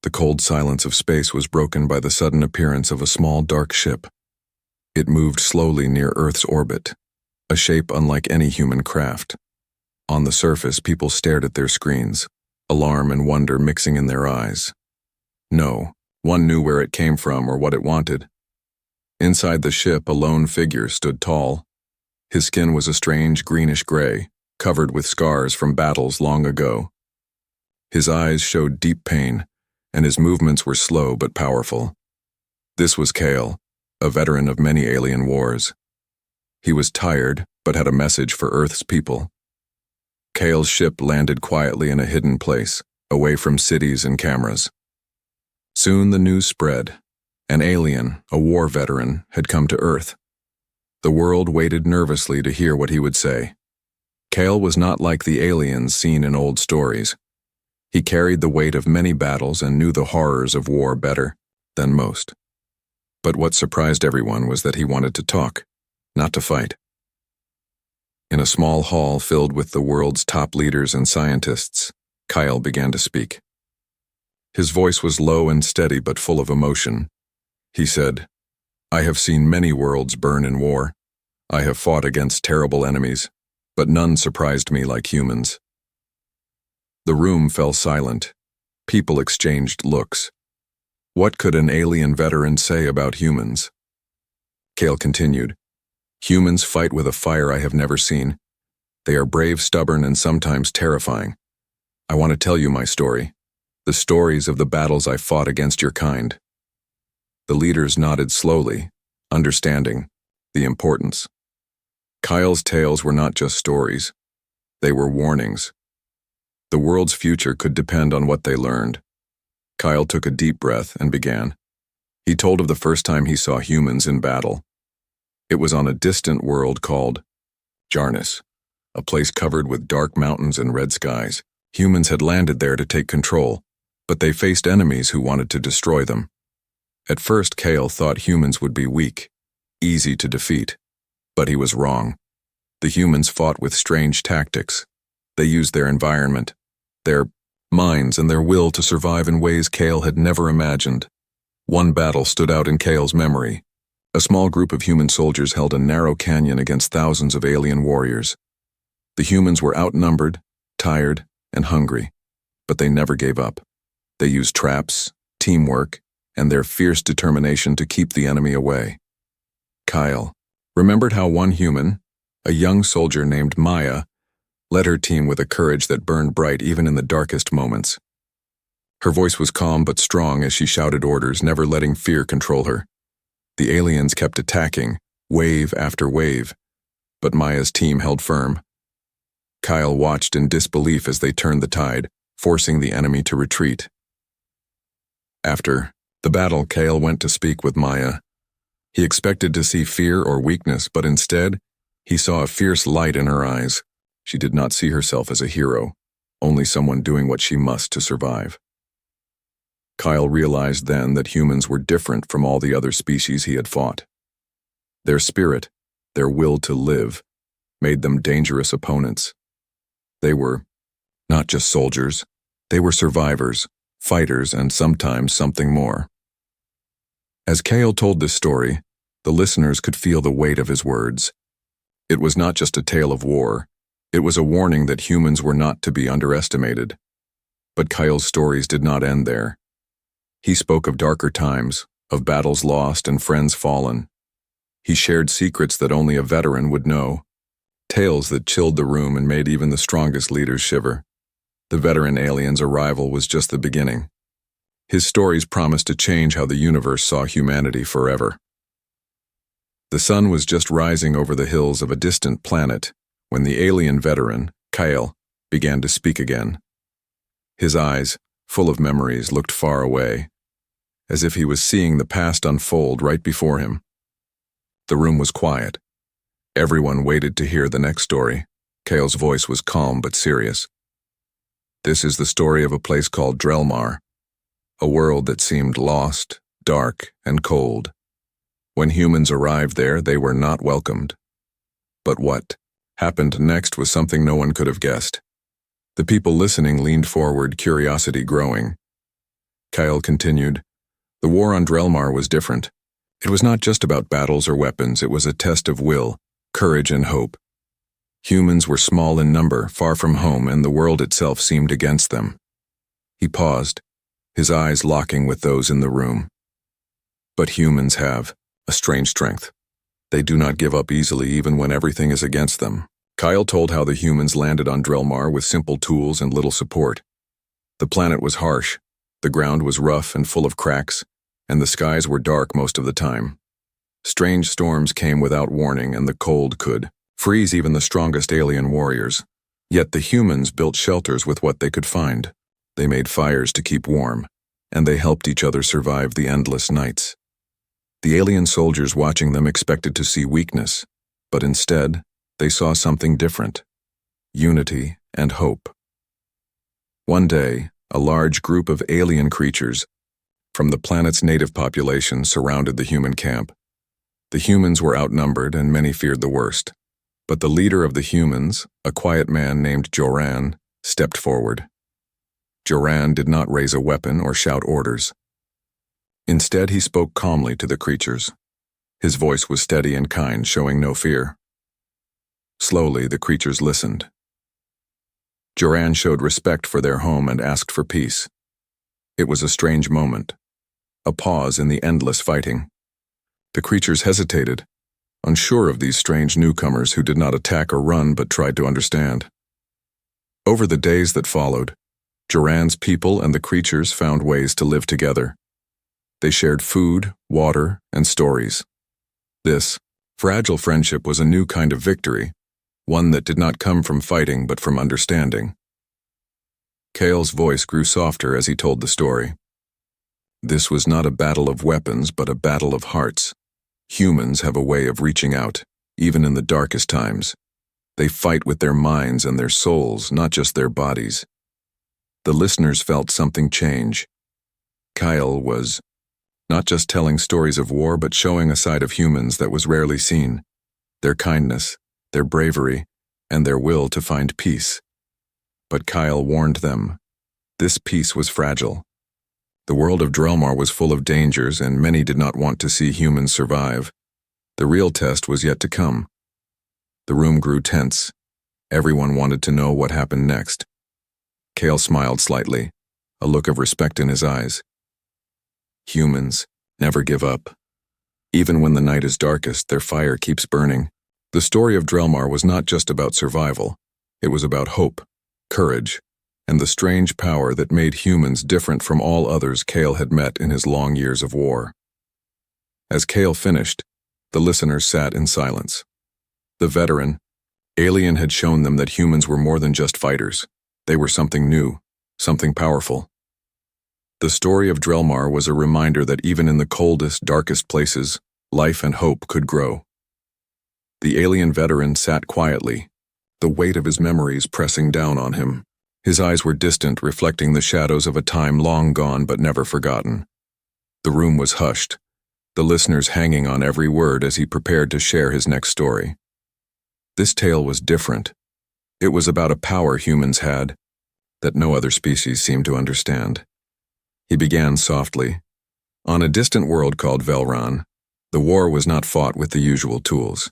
The cold silence of space was broken by the sudden appearance of a small dark ship. It moved slowly near Earth's orbit, a shape unlike any human craft. On the surface, people stared at their screens, alarm and wonder mixing in their eyes. No one knew where it came from or what it wanted. Inside the ship, a lone figure stood tall. His skin was a strange greenish-gray, covered with scars from battles long ago. His eyes showed deep pain, and his movements were slow but powerful. This was Kale, a veteran of many alien wars. He was tired, but had a message for Earth's people. Kale's ship landed quietly in a hidden place, away from cities and cameras. Soon the news spread. An alien, a war veteran, had come to Earth. The world waited nervously to hear what he would say. Kale was not like the aliens seen in old stories. He carried the weight of many battles and knew the horrors of war better than most. But what surprised everyone was that he wanted to talk, not to fight. In a small hall filled with the world's top leaders and scientists, Kyle began to speak. His voice was low and steady but full of emotion. He said, "I have seen many worlds burn in war. I have fought against terrible enemies, but none surprised me like humans." The room fell silent. People exchanged looks. What could an alien veteran say about humans? Kale continued, "Humans fight with a fire I have never seen. They are brave, stubborn, and sometimes terrifying. I want to tell you my story, the stories of the battles I fought against your kind." The leaders nodded slowly, understanding the importance. Kyle's tales were not just stories. They were warnings. The world's future could depend on what they learned. Kyle took a deep breath and began. He told of the first time he saw humans in battle. It was on a distant world called Jarnus, a place covered with dark mountains and red skies. Humans had landed there to take control, but they faced enemies who wanted to destroy them. At first, Kale thought humans would be weak, easy to defeat, but he was wrong. The humans fought with strange tactics. They used their environment, their minds, and their will to survive in ways Kale had never imagined. One battle stood out in Kale's memory. A small group of human soldiers held a narrow canyon against thousands of alien warriors. The humans were outnumbered, tired, and hungry, but they never gave up. They used traps, teamwork, and their fierce determination to keep the enemy away. Kyle remembered how one human, a young soldier named Maya, led her team with a courage that burned bright even in the darkest moments. Her voice was calm but strong as she shouted orders, never letting fear control her. The aliens kept attacking, wave after wave, but Maya's team held firm. Kyle watched in disbelief as they turned the tide, forcing the enemy to retreat. After the battle, Kale went to speak with Maya. He expected to see fear or weakness, but instead, he saw a fierce light in her eyes. She did not see herself as a hero, only someone doing what she must to survive. Kyle realized then that humans were different from all the other species he had fought. Their spirit, their will to live, made them dangerous opponents. They were not just soldiers, they were survivors, fighters, and sometimes something more. As Kale told this story, the listeners could feel the weight of his words. It was not just a tale of war. It was a warning that humans were not to be underestimated. But Kyle's stories did not end there. He spoke of darker times, of battles lost and friends fallen. He shared secrets that only a veteran would know, tales that chilled the room and made even the strongest leaders shiver. The veteran alien's arrival was just the beginning. His stories promised to change how the universe saw humanity forever. The sun was just rising over the hills of a distant planet when the alien veteran, Kyle, began to speak again. His eyes, full of memories, looked far away, as if he was seeing the past unfold right before him. The room was quiet. Everyone waited to hear the next story. Kale's voice was calm but serious. "This is the story of a place called Drelmar, a world that seemed lost, dark, and cold. When humans arrived there, they were not welcomed. But what happened next was something no one could have guessed. The people listening leaned forward, curiosity growing. Kyle continued. The war on Drelmar was different. It was not just about battles or weapons, it was a test of will, courage, and hope. Humans were small in number, far from home, and the world itself seemed against them. He paused, his eyes locking with those in the room. But humans have a strange strength. They do not give up easily even when everything is against them. Kyle told how the humans landed on Drelmar with simple tools and little support. The planet was harsh, the ground was rough and full of cracks, and the skies were dark most of the time. Strange storms came without warning, and the cold could freeze even the strongest alien warriors. Yet the humans built shelters with what they could find. They made fires to keep warm, and they helped each other survive the endless nights. The alien soldiers watching them expected to see weakness, but instead, they saw something different: unity and hope. One day, a large group of alien creatures from the planet's native population surrounded the human camp. The humans were outnumbered and many feared the worst. But the leader of the humans, a quiet man named Joran, stepped forward. Joran did not raise a weapon or shout orders. Instead, he spoke calmly to the creatures. His voice was steady and kind, showing no fear. Slowly, the creatures listened. Joran showed respect for their home and asked for peace. It was a strange moment, a pause in the endless fighting. The creatures hesitated, unsure of these strange newcomers who did not attack or run but tried to understand. Over the days that followed, Joran's people and the creatures found ways to live together. They shared food, water, and stories. This fragile friendship was a new kind of victory, one that did not come from fighting but from understanding. Kale's voice grew softer as he told the story. This was not a battle of weapons but a battle of hearts. Humans have a way of reaching out, even in the darkest times. They fight with their minds and their souls, not just their bodies. The listeners felt something change. Kyle was not just telling stories of war but showing a side of humans that was rarely seen: their kindness, their bravery, and their will to find peace. But Kyle warned them. This peace was fragile. The world of Drelmar was full of dangers, and many did not want to see humans survive. The real test was yet to come. The room grew tense. Everyone wanted to know what happened next. Kale smiled slightly, a look of respect in his eyes. Humans never give up. Even when the night is darkest, their fire keeps burning. The story of Drelmar was not just about survival. It was about hope, courage, and the strange power that made humans different from all others Kale had met in his long years of war. As Kale finished, the listeners sat in silence. The veteran, Alien had shown them that humans were more than just fighters. They were something new, something powerful. The story of Drelmar was a reminder that even in the coldest, darkest places, life and hope could grow. The alien veteran sat quietly, the weight of his memories pressing down on him. His eyes were distant, reflecting the shadows of a time long gone but never forgotten. The room was hushed, the listeners hanging on every word as he prepared to share his next story. This tale was different. It was about a power humans had that no other species seemed to understand. He began softly. On a distant world called Velron, the war was not fought with the usual tools.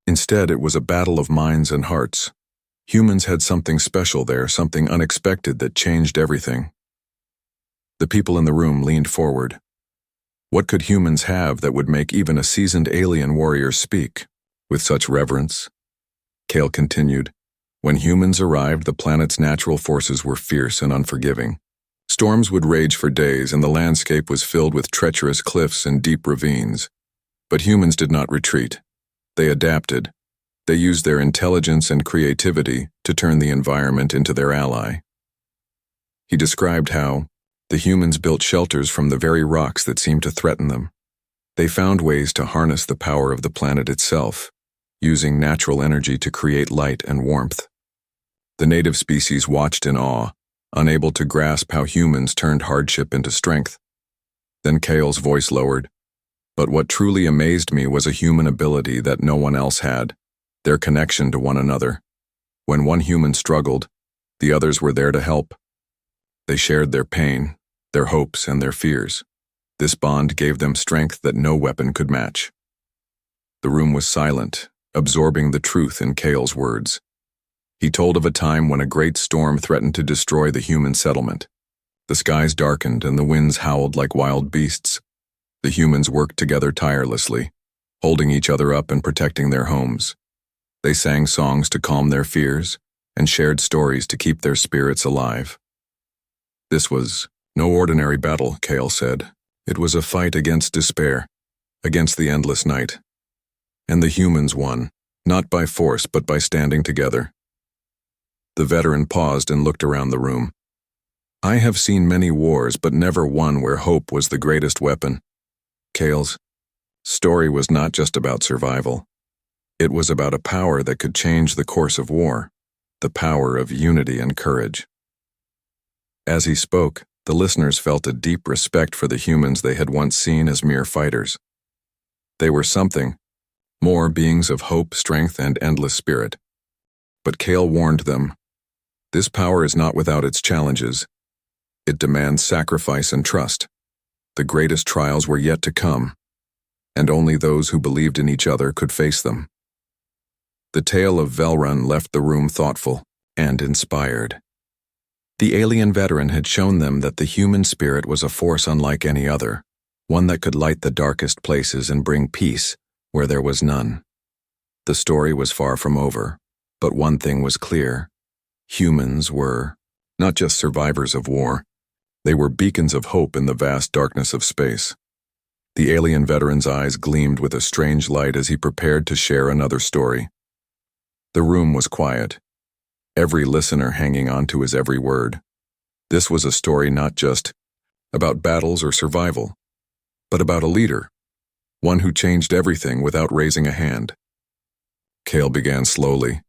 Instead, it was a battle of minds and hearts. Humans had something special there, something unexpected that changed everything. The people in the room leaned forward. What could humans have that would make even a seasoned alien warrior speak with such reverence? Kale continued. When humans arrived, the planet's natural forces were fierce and unforgiving. Storms would rage for days, and the landscape was filled with treacherous cliffs and deep ravines. But humans did not retreat. They adapted. They used their intelligence and creativity to turn the environment into their ally. He described how the humans built shelters from the very rocks that seemed to threaten them. They found ways to harness the power of the planet itself, using natural energy to create light and warmth. The native species watched in awe, unable to grasp how humans turned hardship into strength. Then Kale's voice lowered. But what truly amazed me was a human ability that no one else had: their connection to one another. When one human struggled, the others were there to help. They shared their pain, their hopes and their fears. This bond gave them strength that no weapon could match. The room was silent, absorbing the truth in Cale's words. He told of a time when a great storm threatened to destroy the human settlement. The skies darkened and the winds howled like wild beasts. The humans worked together tirelessly, holding each other up and protecting their homes. They sang songs to calm their fears and shared stories to keep their spirits alive. This was no ordinary battle, Cale said. It was a fight against despair, against the endless night. And the humans won, not by force but by standing together. The veteran paused and looked around the room. I have seen many wars, but never one where hope was the greatest weapon. Cale's story was not just about survival. It was about a power that could change the course of war, the power of unity and courage. As he spoke, the listeners felt a deep respect for the humans they had once seen as mere fighters. They were something more, beings of hope, strength, and endless spirit. But Cale warned them, this power is not without its challenges. It demands sacrifice and trust. The greatest trials were yet to come, and only those who believed in each other could face them. The tale of Velrun left the room thoughtful and inspired. The alien veteran had shown them that the human spirit was a force unlike any other, one that could light the darkest places and bring peace where there was none. The story was far from over, but one thing was clear. Humans were not just survivors of war, they were beacons of hope in the vast darkness of space. The alien veteran's eyes gleamed with a strange light as he prepared to share another story. The room was quiet, every listener hanging on to his every word. This was a story not just about battles or survival, but about a leader, one who changed everything without raising a hand. Cale began slowly.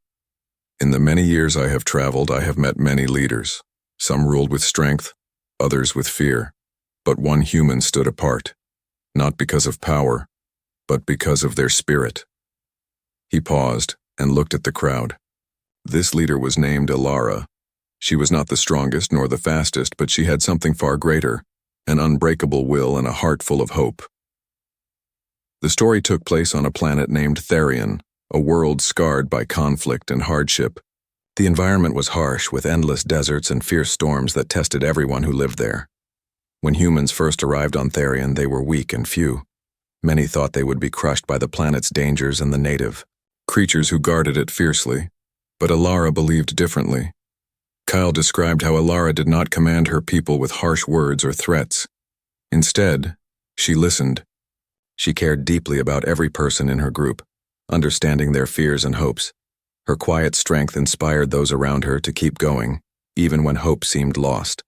In the many years I have traveled, I have met many leaders. Some ruled with strength, others with fear. But one human stood apart, not because of power, but because of their spirit. He paused and looked at the crowd. This leader was named Alara. She was not the strongest nor the fastest, but she had something far greater, an unbreakable will and a heart full of hope. The story took place on a planet named Therion, a world scarred by conflict and hardship. The environment was harsh, with endless deserts and fierce storms that tested everyone who lived there. When humans first arrived on Therion, they were weak and few. Many thought they would be crushed by the planet's dangers and the native creatures who guarded it fiercely. But Alara believed differently. Kyle described how Alara did not command her people with harsh words or threats. Instead, she listened. She cared deeply about every person in her group, understanding their fears and hopes. Her quiet strength inspired those around her to keep going, even when hope seemed lost.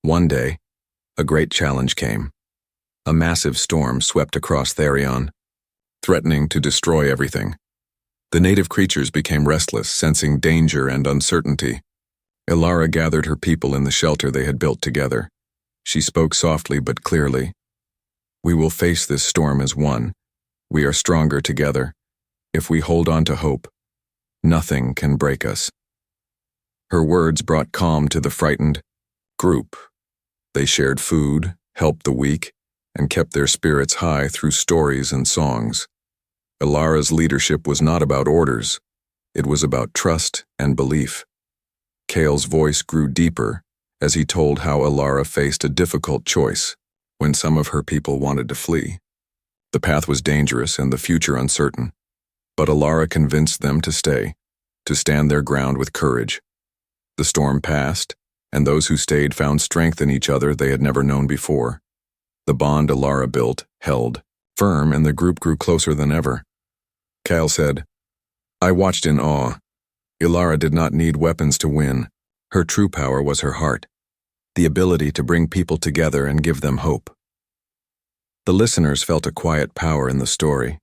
One day, a great challenge came. A massive storm swept across Therion, threatening to destroy everything. The native creatures became restless, sensing danger and uncertainty. Alara gathered her people in the shelter they had built together. She spoke softly but clearly. We will face this storm as one. We are stronger together. If we hold on to hope, nothing can break us. Her words brought calm to the frightened group. They shared food, helped the weak, and kept their spirits high through stories and songs. Alara's leadership was not about orders. It was about trust and belief. Cale's voice grew deeper as he told how Alara faced a difficult choice when some of her people wanted to flee. The path was dangerous and the future uncertain, but Alara convinced them to stay, to stand their ground with courage. The storm passed, and those who stayed found strength in each other they had never known before. The bond Alara built held firm, and the group grew closer than ever. Cale said, I watched in awe. Alara did not need weapons to win. Her true power was her heart, the ability to bring people together and give them hope. The listeners felt a quiet power in the story.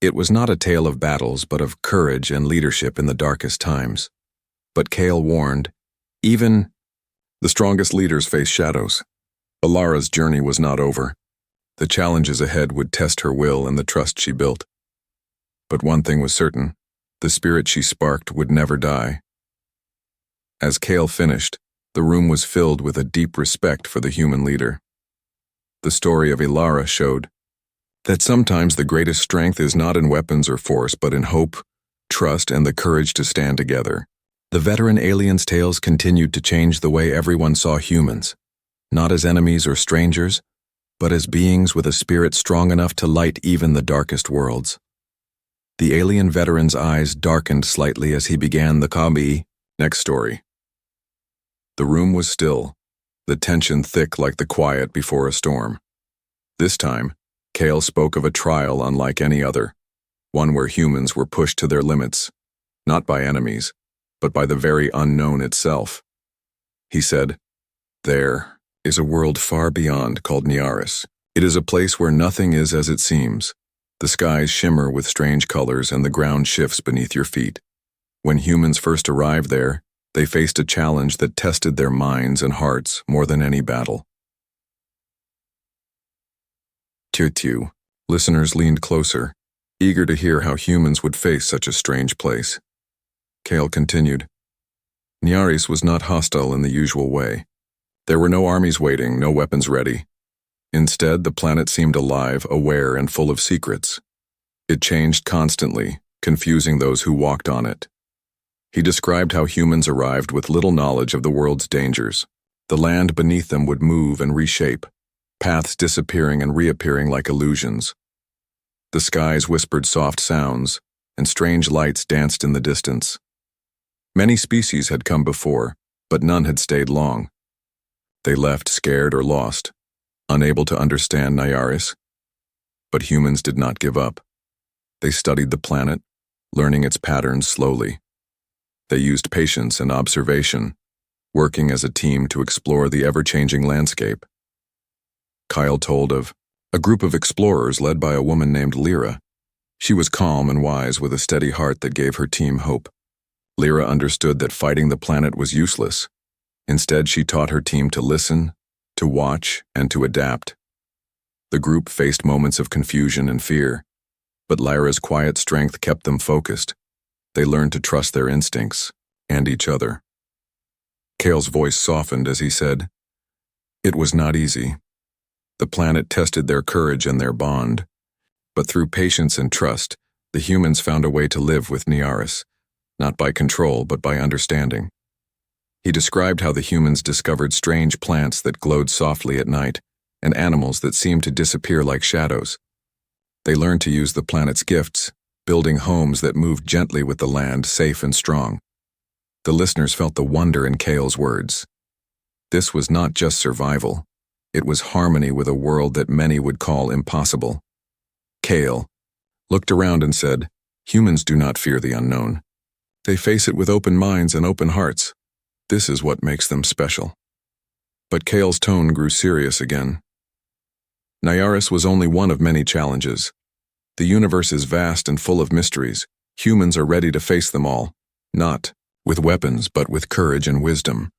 It was not a tale of battles, but of courage and leadership in the darkest times. But Cale warned, even the strongest leaders face shadows. Alara's journey was not over. The challenges ahead would test her will and the trust she built. But one thing was certain, the spirit she sparked would never die. As Cale finished, The room was filled with a deep respect for the human leader. The story of Ilara showed that sometimes the greatest strength is not in weapons or force, but in hope, trust, and the courage to stand together. The veteran aliens' tales continued to change the way everyone saw humans, not as enemies or strangers, but as beings with a spirit strong enough to light even the darkest worlds. The alien veteran's eyes darkened slightly as he began the Kabi. Next story. The room was still, the tension thick like the quiet before a storm. This time, Kale spoke of a trial unlike any other, one where humans were pushed to their limits, not by enemies, but by the very unknown itself. He said, "There is a world far beyond called Niaris. It is a place where nothing is as it seems. The skies shimmer with strange colors and the ground shifts beneath your feet. When humans first arrived there, they faced a challenge that tested their minds and hearts more than any battle." Tutu. Listeners leaned closer, eager to hear how humans would face such a strange place. Kale continued, "Niaris was not hostile in the usual way. There were no armies waiting, no weapons ready. Instead, the planet seemed alive, aware, and full of secrets. It changed constantly, confusing those who walked on it. He described how humans arrived with little knowledge of the world's dangers. The land beneath them would move and reshape, paths disappearing and reappearing like illusions. The skies whispered soft sounds, and strange lights danced in the distance. Many species had come before, but none had stayed long. They left scared or lost, unable to understand Niaris. But humans did not give up. They studied the planet, learning its patterns slowly. They used patience and observation, working as a team to explore the ever-changing landscape. Kyle told of a group of explorers led by a woman named Lyra. She was calm and wise with a steady heart that gave her team hope. Lyra understood that fighting the planet was useless. Instead, she taught her team to listen, to watch, and to adapt. The group faced moments of confusion and fear, but Lyra's quiet strength kept them focused. They learned to trust their instincts and each other. Kale's voice softened as he said, "It was not easy. The planet tested their courage and their bond, but through patience and trust, the humans found a way to live with Niaris, not by control but by understanding." He described how the humans discovered strange plants that glowed softly at night and animals that seemed to disappear like shadows. They learned to use the planet's gifts, building homes that moved gently with the land, safe and strong. The listeners felt the wonder in Kale's words. This was not just survival. It was harmony with a world that many would call impossible. Kale looked around and said, "Humans do not fear the unknown. They face it with open minds and open hearts. This is what makes them special." But Kale's tone grew serious again. Niaris was only one of many challenges. The universe is vast and full of mysteries. Humans are ready to face them all, not with weapons but with courage and wisdom.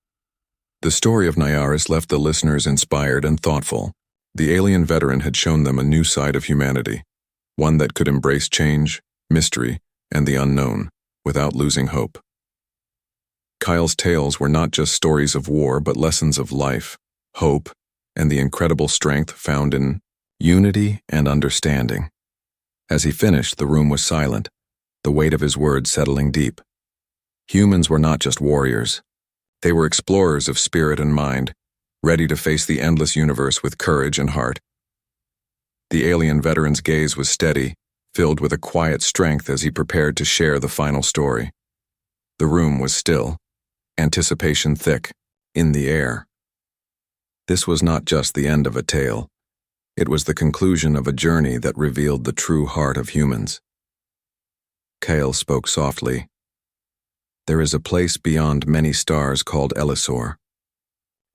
The story of Niaris left the listeners inspired and thoughtful. The alien veteran had shown them a new side of humanity, one that could embrace change, mystery, and the unknown without losing hope. Kyle's tales were not just stories of war but lessons of life, hope, and the incredible strength found in unity and understanding. As he finished, the room was silent, the weight of his words settling deep. Humans were not just warriors. They were explorers of spirit and mind, ready to face the endless universe with courage and heart. The alien veteran's gaze was steady, filled with a quiet strength as he prepared to share the final story. The room was still, anticipation thick, in the air. This was not just the end of a tale. It was the conclusion of a journey that revealed the true heart of humans. Kale spoke softly. "There is a place beyond many stars called Elisor,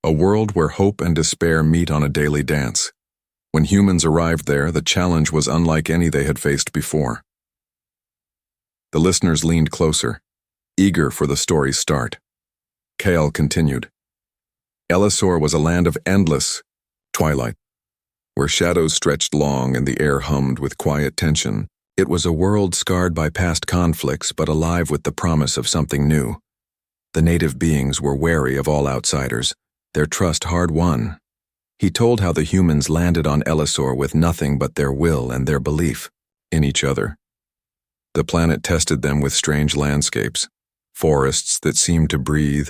a world where hope and despair meet on a daily dance. When humans arrived there, the challenge was unlike any they had faced before." The listeners leaned closer, eager for the story's start. Kale continued. Elisor was a land of endless twilight, where shadows stretched long and the air hummed with quiet tension. It was a world scarred by past conflicts but alive with the promise of something new. The native beings were wary of all outsiders, their trust hard-won. He told how the humans landed on Elisor with nothing but their will and their belief in each other. The planet tested them with strange landscapes, forests that seemed to breathe,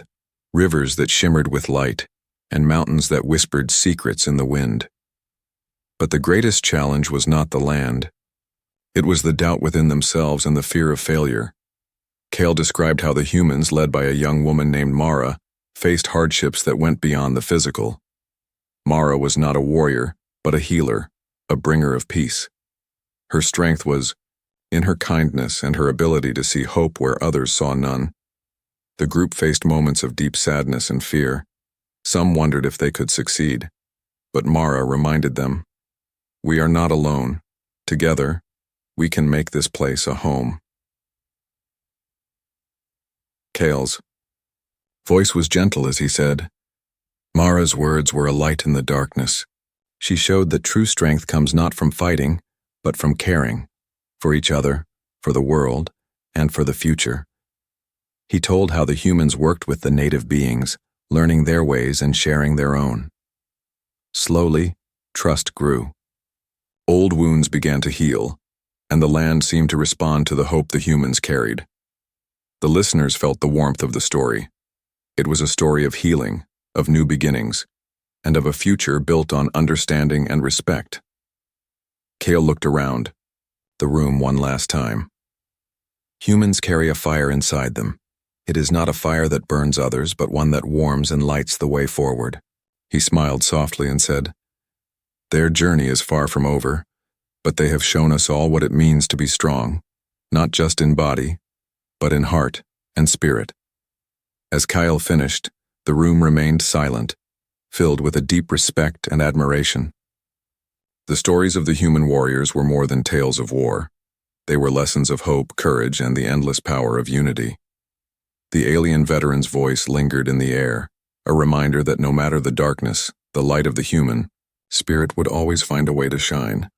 rivers that shimmered with light, and mountains that whispered secrets in the wind. But the greatest challenge was not the land. It was the doubt within themselves and the fear of failure. Kale described how the humans, led by a young woman named Mara, faced hardships that went beyond the physical. Mara was not a warrior, but a healer, a bringer of peace. Her strength was in her kindness and her ability to see hope where others saw none. The group faced moments of deep sadness and fear. Some wondered if they could succeed, but Mara reminded them, "We are not alone. Together, we can make this place a home." Kale's voice was gentle as he said, Mara's words were a light in the darkness. She showed that true strength comes not from fighting, but from caring, for each other, for the world, and for the future. He told how the humans worked with the native beings, learning their ways and sharing their own. Slowly, trust grew. Old wounds began to heal, and the land seemed to respond to the hope the humans carried. The listeners felt the warmth of the story. It was a story of healing, of new beginnings, and of a future built on understanding and respect. Kale looked around the room one last time. Humans carry a fire inside them. It is not a fire that burns others, but one that warms and lights the way forward. He smiled softly and said, "Their journey is far from over, but they have shown us all what it means to be strong, not just in body, but in heart and spirit." As Kyle finished, the room remained silent, filled with a deep respect and admiration. The stories of the human warriors were more than tales of war. They were lessons of hope, courage, and the endless power of unity. The alien veteran's voice lingered in the air, a reminder that no matter the darkness, the light of the human spirit would always find a way to shine.